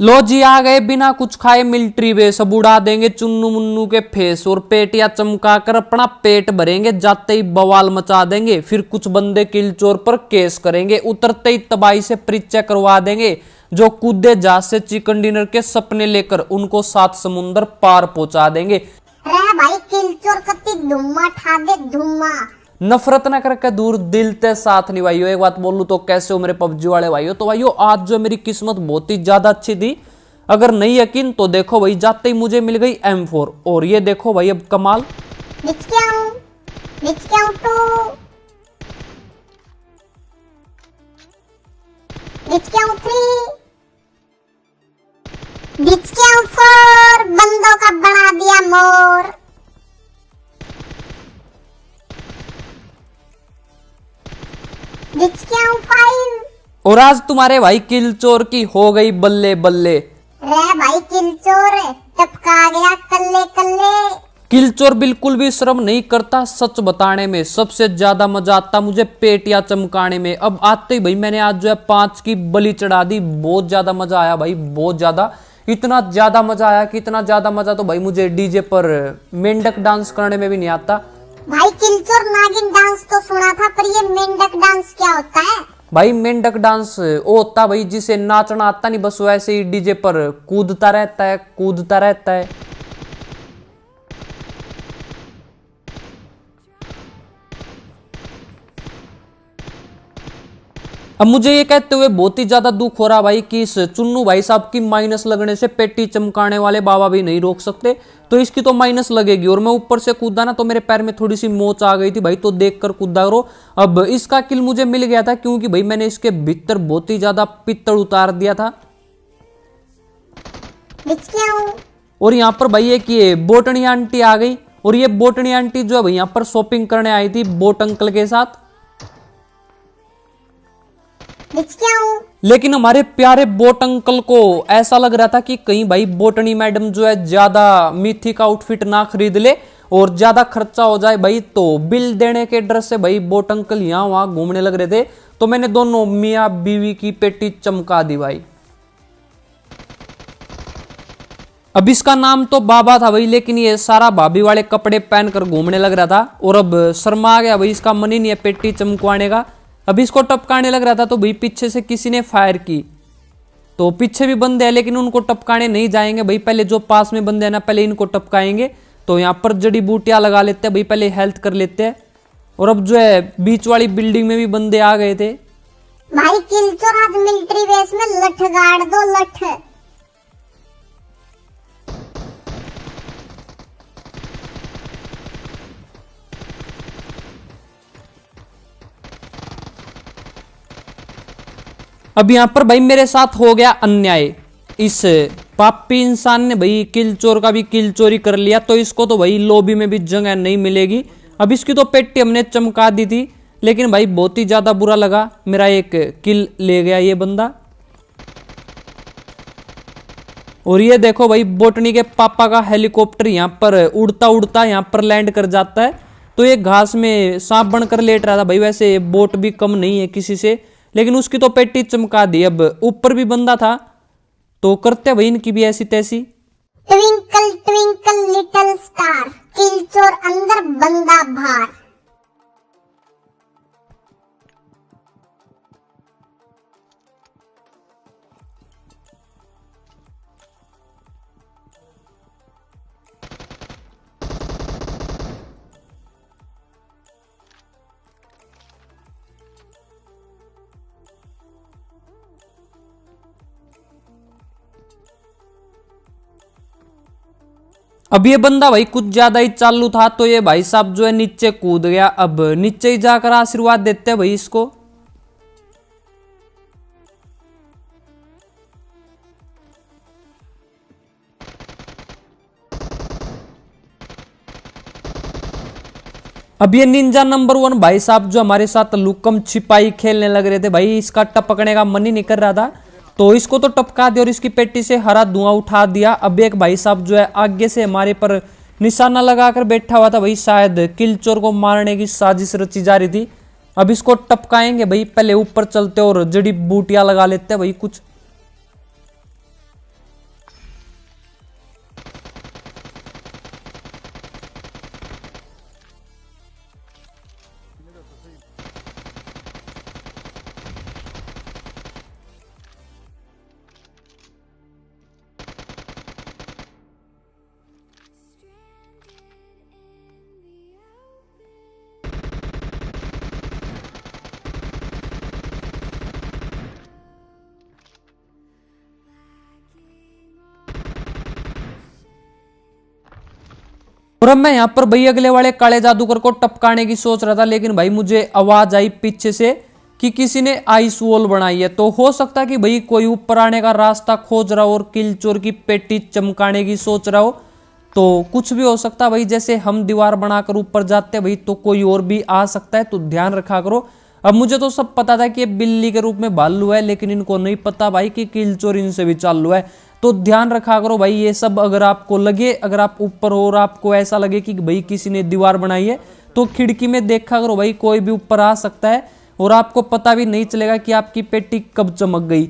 लो जी आ गए बिना कुछ खाए मिलिट्री बेस। अब उड़ा देंगे चुन्नू मुन्नू के फेस और पेटियां चमका कर अपना पेट भरेंगे। जाते ही बवाल मचा देंगे, फिर कुछ बंदे किल चोर पर केस करेंगे। उतरते ही तबाही से परिचय करवा देंगे। जो कूदे जहाज से चिकन डिनर के सपने लेकर उनको 7 समुंदर पार पहुंचा देंगे। रे भाई किल चोर कति धुम्मा ठा दे धुम्मा। नफरत न करके दूर दिल ते साथ नहीं भाइयों। एक बात बोलूं तो कैसे हो मेरे पबजी वाले भाइयों। तो भाइयों आज जो मेरी किस्मत बहुत ही ज्यादा अच्छी थी। अगर नहीं यकीन तो देखो भाई, जाते ही मुझे मिल गई M4। और ये देखो भाई अब कमाल। बंदों का बना दिया मोर। और आज तुम्हारे भाई किल चोर की हो गई बल्ले बल्ले। रे भाई किल चोर टपका गया कल्ले कल्ले। किल चोर बिल्कुल भी शर्म नहीं करता सच बताने में। सबसे ज्यादा मजा आता मुझे पेटियां चमकाने में। अब आते ही भाई मैंने आज जो है 5 की बलि चढ़ा दी। बहुत ज्यादा मजा आया भाई, बहुत ज्यादा। इतना ज्यादा मजा आया कि इतना ज्यादा मजा तो भाई मुझे डीजे पर मेंढक डांस करने में भी नहीं आता। भाई किल चोर नागिन डांस तो सुना था, पर ये मेंढक डांस क्या होता है? भाई मेंढक डांस वो होता भाई जिसे नाचना आता नहीं, बस वैसे ही डीजे पर कूदता रहता है, कूदता रहता है। अब मुझे ये कहते हुए बहुत ही ज्यादा दुख हो रहा भाई कि इस चुन्नू भाई साहब की माइनस लगने से पेटी चमकाने वाले बाबा भी नहीं रोक सकते। तो इसकी तो माइनस लगेगी। और मैं ऊपर से कूदा ना तो मेरे पैर में थोड़ी सी मोच आ गई थी भाई, तो देख कर कूदा करो। अब इसका किल मुझे मिल गया था क्योंकि भाई मैंने इसके भीतर बहुत ही ज्यादा पित्तल उतार दिया था। और यहाँ पर भाई एक ये बोटनी आंटी आ गई। और ये बोटनी आंटी जो है भाई यहाँ पर शॉपिंग करने आई थी बोट अंकल के साथ। लेकिन हमारे प्यारे बोट अंकल को ऐसा लग रहा था कि कहीं भाई बोटनी मैडम जो है ज्यादा मिथिक आउटफिट ना खरीद ले और ज्यादा खर्चा हो जाए भाई, तो बिल देने के डर से भाई बोट अंकल यहाँ वहां घूमने लग रहे थे। तो मैंने दोनों मियां बीवी की पेटी चमका दी भाई। अब इसका नाम तो बाबा था भाई, लेकिन ये सारा भाभी वाले कपड़े पहनकर घूमने लग रहा था। और अब शर्मा आ गया भाई, इसका मन ही नहीं है पेटी चमकवाने का। अब इसको टपकाने लग रहा था तो भाई पीछे से किसी ने फायर की। तो पीछे भी बंदे हैं लेकिन उनको टपकाने नहीं जाएंगे भाई, पहले जो पास में बंदे हैं ना पहले इनको टपकाएंगे। तो यहाँ पर जड़ी बूटियां लगा लेते हैं भाई, पहले हेल्थ कर लेते हैं। और अब जो है बीच वाली बिल्डिंग में भी बंदे आ गए थे भाई। किल चोर आज मिलिट्री बेस में लठ गाड़ दो लठ। अब यहाँ पर भाई मेरे साथ हो गया अन्याय। इस पापी इंसान ने भाई किल चोर का भी किल चोरी कर लिया, तो इसको तो भाई लॉबी में भी जगह नहीं मिलेगी। अब इसकी तो पेटी हमने चमका दी थी, लेकिन भाई बहुत ही ज्यादा बुरा लगा। मेरा एक किल ले गया ये बंदा। और ये देखो भाई बोटनी के पापा का हेलीकॉप्टर यहाँ पर उड़ता उड़ता यहाँ पर लैंड कर जाता है। तो ये घास में सांप बनकर लेट रहा था भाई। वैसे बोट भी कम नहीं है किसी से, लेकिन उसकी तो पेटी चमका दी। अब ऊपर भी बंदा था तो करते भाई इनकी भी ऐसी तैसी। ट्विंकल ट्विंकल लिटिल स्टार, किल चोर अंदर बंदा बाहर। अब ये बंदा भाई कुछ ज्यादा ही चालू था, तो ये भाई साहब जो है नीचे कूद गया। अब नीचे ही जाकर आशीर्वाद देते हैं भाई इसको। अब ये निंजा नंबर 1 भाई साहब जो हमारे साथ लुकम छिपाई खेलने लग रहे थे भाई, इसका टपकने का मन ही नहीं कर रहा था, तो इसको तो टपका दिया और इसकी पेटी से हरा धुआं उठा दिया। अब एक भाई साहब जो है आगे से हमारे पर निशाना लगाकर बैठा हुआ था भाई, शायद किल चोर को मारने की साजिश रची जा रही थी। अब इसको टपकाएंगे भाई, पहले ऊपर चलते और जड़ी बूटियां लगा लेते हैं भाई कुछ। और अब मैं यहाँ पर भाई अगले वाले काले जादूगर को टपकाने की सोच रहा था, लेकिन भाई मुझे आवाज आई पीछे से कि किसी ने आइस वॉल बनाई है। तो हो सकता है कि भाई कोई ऊपर आने का रास्ता खोज रहा हो और किलचोर की पेटी चमकाने की सोच रहा हो। तो कुछ भी हो सकता है भाई, जैसे हम दीवार बनाकर ऊपर जाते हैं भाई तो कोई और भी आ सकता है, तो ध्यान रखा करो। अब मुझे तो सब पता था कि ये बिल्ली के रूप में भालू है, लेकिन इनको नहीं पता भाई कि किलचोर इनसे भी चालू है। तो ध्यान रखा करो भाई ये सब। अगर आपको लगे, अगर आप ऊपर हो और आपको ऐसा लगे कि भाई किसी ने दीवार बनाई है, तो खिड़की में देखा करो भाई, कोई भी ऊपर आ सकता है और आपको पता भी नहीं चलेगा कि आपकी पेटी कब चमक गई।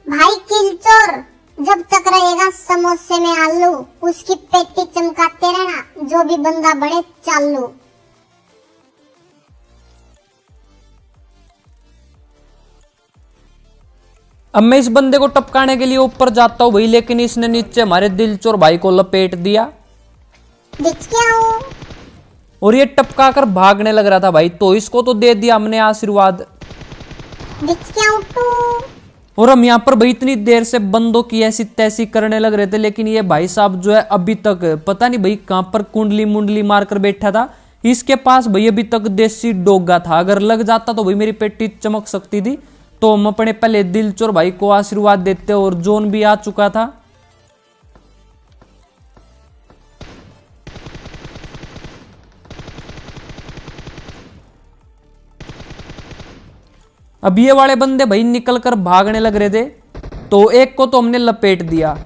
भाई किलचोर जब तक रहेगा समोसे में आलू, उसकी पेटी चमकाते रहना, जो भी बंदा बड़े चालू। अब मैं इस बंदे को टपकाने के लिए ऊपर जाता हूँ भाई, लेकिन इसने नीचे हमारे दिलचोर भाई को लपेट दिया दिख क्या हूँ? और ये टपका कर भागने लग रहा था भाई, तो इसको तो दे दिया हमने आशीर्वाद। दिख क्या हूँ तू? और हम यहाँ पर भाई इतनी देर से बंदों की ऐसी तैसी करने लग रहे थे, लेकिन ये भाई साहब जो है अभी तक पता नहीं भाई कहां पर कुंडली मुंडली मारकर बैठा था। इसके पास भाई अभी तक देसी डोगा था, अगर लग जाता तो भाई मेरी पेटी चमक सकती थी। तो हम अपने पहले दिलचोर भाई को आशीर्वाद देते और जोन भी आ चुका था। अब ये वाले बंदे भाई निकल कर भागने लग रहे थे, तो एक को तो हमने लपेट दिया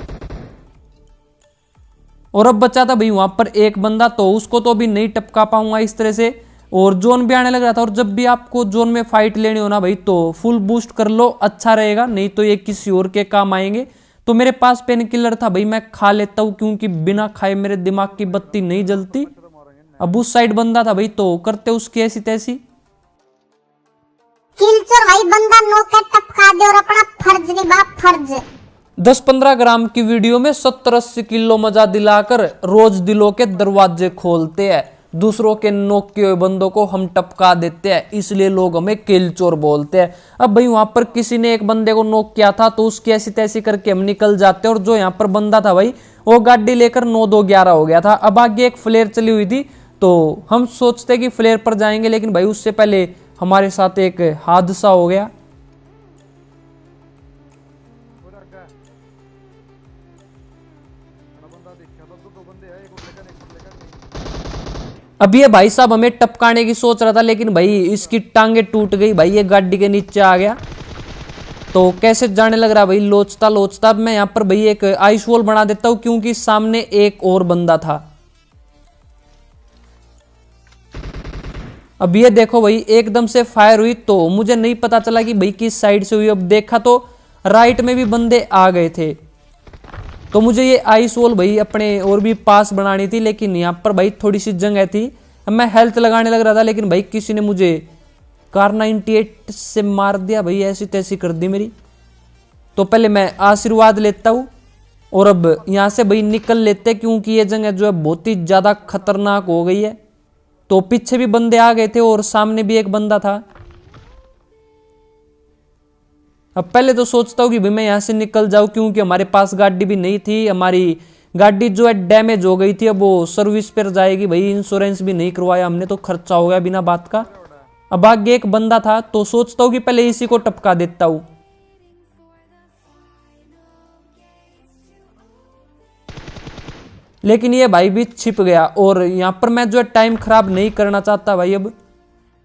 और अब बचा था भाई वहां पर एक बंदा, तो उसको तो अभी नहीं टपका पाऊंगा इस तरह से। और जोन भी आने लग रहा था, और जब भी आपको जोन में फाइट लेनी हो ना भाई तो फुल बूस्ट कर लो, अच्छा रहेगा, नहीं तो ये किसी और के काम आएंगे। तो मेरे पास पेन किलर था भाई, मैं खा लेता हूं क्योंकि बिना खाए मेरे दिमाग की बत्ती नहीं जलती। अब उस साइड बंदा था भाई, तो करते उसकी ऐसी तैसी। किलचोर भाई बंदा नोके टपका दे और अपना फर्ज निभा, फर्ज। 10-15 ग्राम की वीडियो में 70-80 किलो मजा दिलाकर रोज दिलों के दरवाजे खोलते हैं। दूसरों के नोक के हुए बंदों को हम टपका देते हैं, इसलिए लोग हमें किलचोर बोलते हैं। अब भाई वहां पर किसी ने एक बंदे को नोक किया था, तो उसकी ऐसी तैसी करके हम निकल जाते हैं। और जो यहाँ पर बंदा था भाई, वो गाड़ी लेकर 9-2-11 हो गया था। अब आगे एक फ्लेयर चली हुई थी, तो हम सोचते कि फ्लेयर पर जाएंगे, लेकिन भाई उससे पहले हमारे साथ एक हादसा हो गया। अब ये भाई साहब हमें टपकाने की सोच रहा था, लेकिन भाई इसकी टांगे टूट गई भाई, ये गाड़ी के नीचे आ गया। तो कैसे जाने लग रहा भाई लोचता लोचता। अब मैं यहाँ पर भाई एक आइस वॉल बना देता हूं, क्योंकि सामने एक और बंदा था। अब ये देखो भाई एकदम से फायर हुई, तो मुझे नहीं पता चला कि भाई किस साइड से हुई। अब देखा तो राइट में भी बंदे आ गए थे, तो मुझे ये आइस वॉल भाई अपने और भी पास बनानी थी, लेकिन यहाँ पर भाई थोड़ी सी जगह थी। अब मैं हेल्थ लगाने लग रहा था, लेकिन भाई किसी ने मुझे कार 98 से मार दिया भाई, ऐसी तैसी कर दी मेरी। तो पहले मैं आशीर्वाद लेता हूँ और अब यहाँ से भाई निकल लेते, क्योंकि ये जगह जो है बहुत ही ज्यादा खतरनाक हो गई है। तो पीछे भी बंदे आ गए थे और सामने भी एक बंदा था। अब पहले तो सोचता हूँ कि भाई मैं यहाँ से निकल जाऊँ, क्योंकि हमारे पास गाड़ी भी नहीं थी। हमारी गाड़ी जो है डैमेज हो गई थी, अब वो सर्विस पर जाएगी भाई, इंश्योरेंस भी नहीं करवाया हमने, तो खर्चा हो गया बिना बात का। अब आगे एक बंदा था, तो सोचता हूँ कि पहले इसी को टपका देता हूँ। लेकिन ये भाई भी छिप गया, और यहाँ पर मैं जो है टाइम खराब नहीं करना चाहता भाई। अब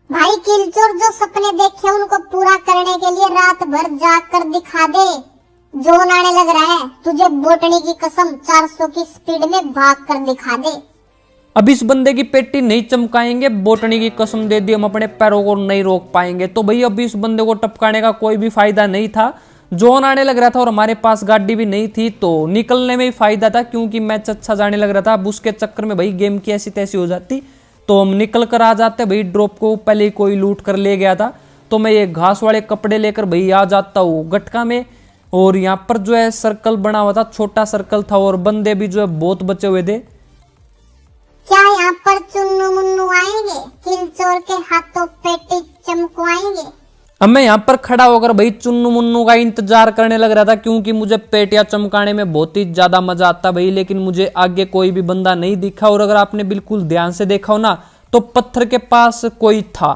भाई किलचोर जो सपने देखे उनको पूरा करने के लिए रात भर जाग कर दिखा दे। जोन आने लग रहा है, तुझे बोटनी की कसम 400 की स्पीड में भाग कर दिखा दे। अब इस बंदे की पेटी नहीं चमकाएंगे, बोटनी की कसम दे दी, हम अपने पैरों को नहीं रोक पाएंगे। तो भाई अब इस बंदे को टपकाने का कोई भी फायदा नहीं था। जोन आने लग रहा था और हमारे पास गाड़ी भी नहीं थी, तो निकलने में ही फायदा था, क्योंकि मैच अच्छा जाने लग रहा था। अब उसके चक्कर में भाई गेम की ऐसी तैसी हो जाती, तो हम निकल कर आ जाते भाई। ड्रॉप को पहले ही कोई लूट कर ले गया था, तो मैं ये घास वाले कपड़े लेकर भाई आ जाता हूँ गटका में। और यहाँ पर जो है सर्कल बना हुआ था, छोटा सर्कल था, और बंदे भी जो है बहुत बचे हुए थे। क्या यहाँ पर चुन्नू मुन्नू आएंगे? किलचोर के हाथों पेटी चमकवाएंगे? अब मैं यहाँ पर खड़ा होकर भाई चुन्नू मुन्नू का इंतजार करने लग रहा था, क्योंकि मुझे पेटियां चमकाने में बहुत ही ज्यादा मजा आता भाई। लेकिन मुझे आगे कोई भी बंदा नहीं दिखा, और अगर आपने बिल्कुल ध्यान से देखा हो ना तो पत्थर के पास कोई था,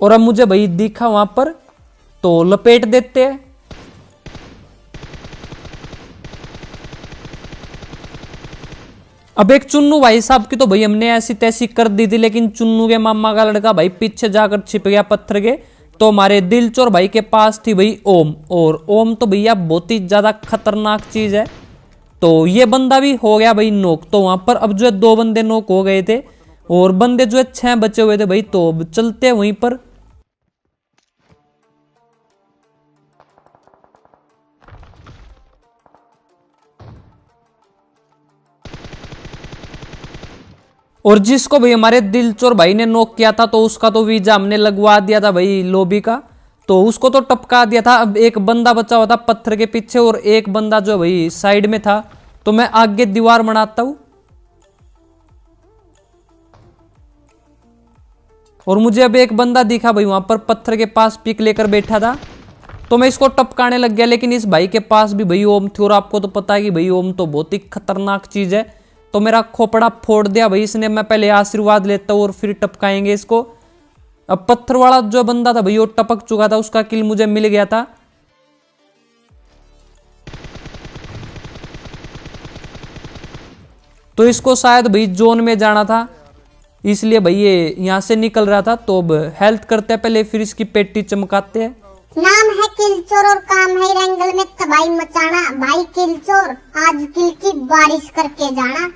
और अब मुझे भाई दिखा वहां पर, तो लपेट देते हैं। अब एक चुन्नू भाई साहब की तो भाई हमने ऐसी तैसी कर दी थी, लेकिन चुन्नू के मामा का लड़का भाई पीछे जाकर छिप गया पत्थर के। तो हमारे दिलचोर भाई के पास थी भाई ओम, और ओम तो भैया बहुत ही ज्यादा खतरनाक चीज है। तो ये बंदा भी हो गया भाई नोक। तो वहां पर अब जो है 2 बंदे नोक हो गए थे, और बंदे जो है 6 बचे हुए थे भाई। तो अब चलते हैं वहीं पर। और जिसको भाई हमारे दिलचोर भाई ने नॉक किया था, तो उसका तो वीजा हमने लगवा दिया था भाई लॉबी का, तो उसको तो टपका दिया था। अब एक बंदा बचा हुआ था पत्थर के पीछे, और एक बंदा जो भाई साइड में था। तो मैं आगे दीवार बनाता हूं, और मुझे अब एक बंदा दिखा भाई वहां पर पत्थर के पास पिक लेकर बैठा था। तो मैं इसको टपकाने लग गया, लेकिन इस भाई के पास भी भाई ओम थी, और आपको तो पता है कि भाई ओम तो बहुत ही खतरनाक चीज है। तो मेरा खोपड़ा फोड़ दिया भाई इसने। मैं पहले आशीर्वाद लेता हूँ और फिर टपकाएंगे इसको। अब पत्थर वाला जो बंदा था भाई वो टपक चुका था, उसका किल मुझे मिल गया था। तो इसको शायद भाई जोन में जाना था, इसलिए भाई ये यहां से निकल रहा था। तो अब हेल्थ करते हैं पहले, फिर इसकी पेटी चमकाते हैं। नाम है किलचोर और काम है रैंगल में तबाही मचाना। भाई किलचोर आज किल की बारिश करके जाना।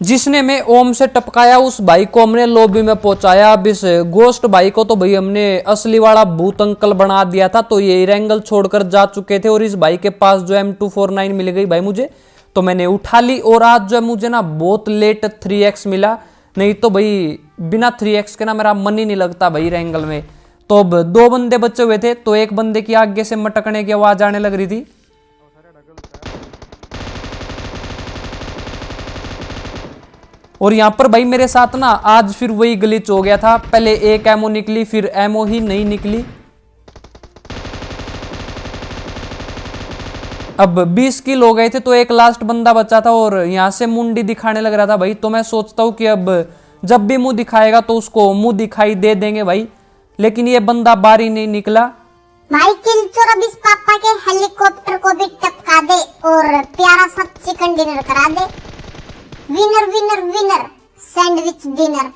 जिसने मैं ओम से टपकाया उस भाई को हमने लॉबी में पहुंचाया। अब इस गोस्ट भाई को तो भाई हमने असली वाला भूत अंकल बना दिया था। तो ये रैंगल छोड़कर जा चुके थे, और इस भाई के पास जो M249 मिल गई भाई मुझे, तो मैंने उठा ली। और आज जो है मुझे ना बहुत लेट 3x मिला, नहीं तो भाई बिना 3x के ना मेरा मन ही नहीं लगता भाई रैंगल में। तो अब 2 बंदे बचे हुए थे, तो एक बंदे की आगे से मटकने की आवाज आने लग रही थी। और यहां पर भाई मेरे साथ ना आज फिर वही ग्लिच हो गया था। पहले एक एमओ निकली, फिर एमओ ही नहीं निकली। अब 20 किल हो गए थे, तो एक लास्ट बंदा बचा था, और यहां से मुंडी दिखाने लग रहा था भाई। तो मैं सोचता हूं कि अब जब भी मुंह दिखाएगा तो उसको मुंह दिखाई दे देंगे भाई, लेकिन ये बंदा बारी नहीं निकला। भाई किलचोर अब इस पापा के हेलीकॉप्टर को भी टपका दे और प्यारा सा चिकन डिनर करा दे। Winner winner winner sandwich dinner.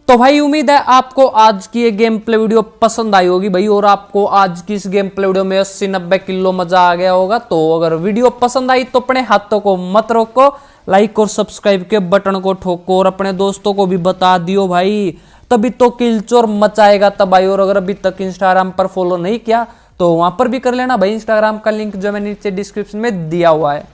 तो भाई उम्मीद है आपको आज की ये गेम प्ले वीडियो पसंद आई होगी भाई, और आपको आज की इस गेम प्ले वीडियो में 80-90 किलो मजा आ गया होगा। तो अगर वीडियो पसंद आई तो अपने हाथों को मत रोको, लाइक और सब्सक्राइब के बटन को ठोको, और अपने दोस्तों को भी बता दियो भाई, तभी तो किलचोर मचाएगा तबाही। और अगर अभी तक इंस्टाग्राम पर फॉलो नहीं किया तो वहां पर भी कर लेना भाई। इंस्टाग्राम का लिंक जो मैं नीचे डिस्क्रिप्शन में दिया हुआ है।